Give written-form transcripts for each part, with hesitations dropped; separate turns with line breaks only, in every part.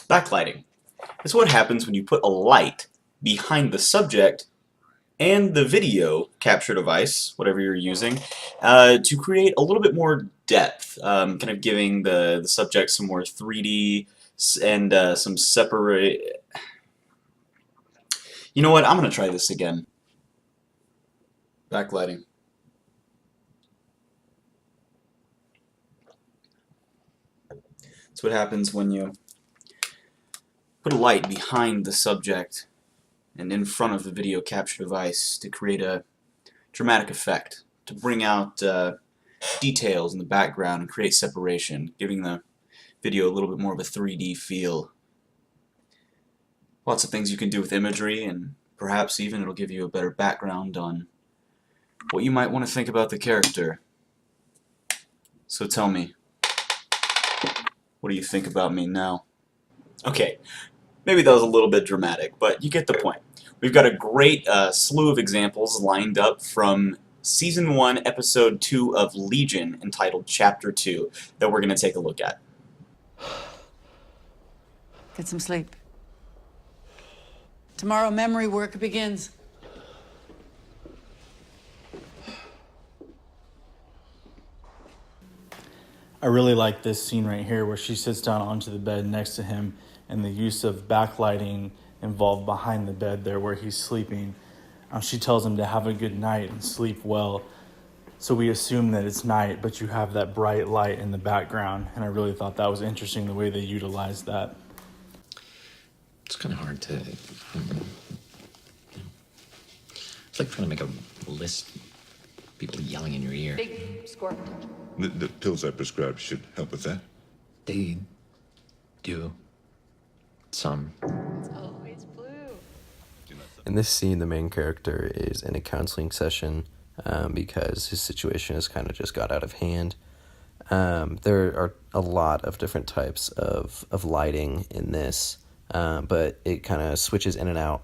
Backlighting is what happens when you put a light behind the subject and the video capture device, whatever you're using, to create a little bit more depth, kind of giving the subject some more 3D and some separate... You know what? I'm going to try this again. Backlighting. That's what happens when you put a light behind the subject and in front of the video capture device to create a dramatic effect, to bring out details in the background and create separation, giving the video a little bit more of a 3D feel. Lots of things you can do with imagery, and perhaps even it'll give you a better background on what you might want to think about the character. So tell me, what do you think about me now? Okay, maybe that was a little bit dramatic, but you get the point. We've got a great slew of examples lined up from Season 1, Episode 2 of Legion, entitled Chapter 2, that we're going to take a look at.
Get some sleep. Tomorrow memory work begins.
I really like this scene right here where she sits down onto the bed next to him and the use of backlighting involved behind the bed there where he's sleeping. She tells him to have a good night and sleep well. So we assume that it's night, but you have that bright light in the background, and I really thought that was interesting the way they utilized that.
It's kind of hard to... It's like trying to make a list. People yelling in your ear.
Big score.
The pills I prescribed should help with that.
They do. Some.
It's always blue.
In this scene, the main character is in a counseling session because his situation has kind of just got out of hand. There are a lot of different types of lighting in this, but it kind of switches in and out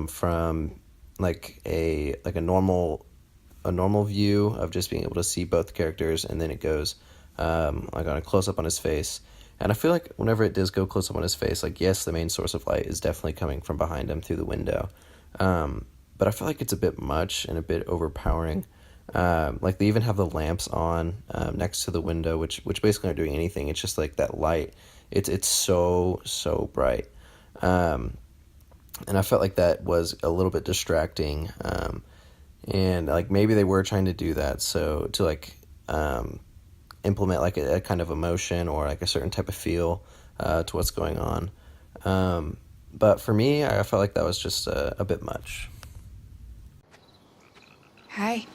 from like a normal view of just being able to see both characters, and then it goes like on a close-up on his face. And I feel like whenever it does go close-up on his face, like, yes, the main source of light is definitely coming from behind him through the window, but I feel like it's a bit much and a bit overpowering. Like, they even have the lamps on next to the window, which basically aren't doing anything. It's just like that light. It's so bright. And I felt like that was a little bit distracting. And like maybe they were trying to do that so to like implement like a kind of emotion or like a certain type of feel to what's going on. But for me, I felt like that was just a bit much.
Hi.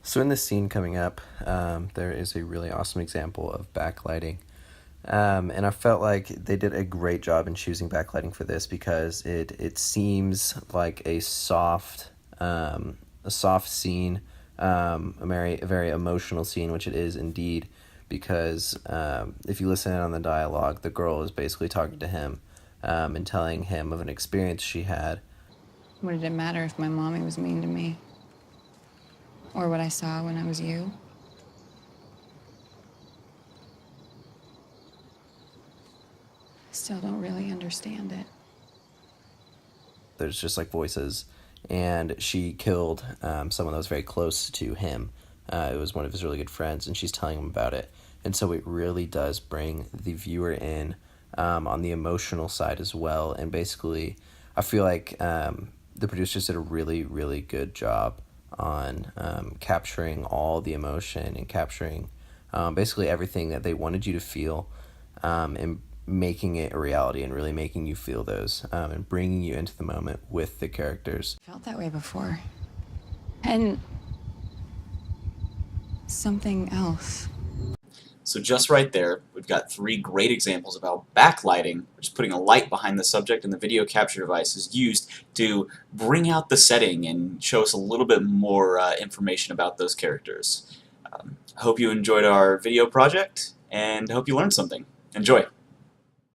So in this scene coming up, there is a really awesome example of backlighting. And I felt like they did a great job in choosing backlighting for this because it seems like a soft scene, a very emotional scene, which it is indeed, because if you listen in on the dialogue, the girl is basically talking to him and telling him of an experience she had.
What did it matter if my mommy was mean to me? Or what I saw when I was you? I still don't really understand it.
There's just like voices, and she killed someone that was very close to him. It was one of his really good friends, and she's telling him about it. And so it really does bring the viewer in on the emotional side as well. And basically, I feel like the producers did a really, really good job on capturing all the emotion and capturing basically everything that they wanted you to feel, and making it a reality and really making you feel those and bringing you into the moment with the characters.
I felt that way before. And something else.
So just right there, we've got 3 great examples of how backlighting, which is putting a light behind the subject and the video capture device, is used to bring out the setting and show us a little bit more information about those characters. I hope you enjoyed our video project, and hope you learned something. Enjoy!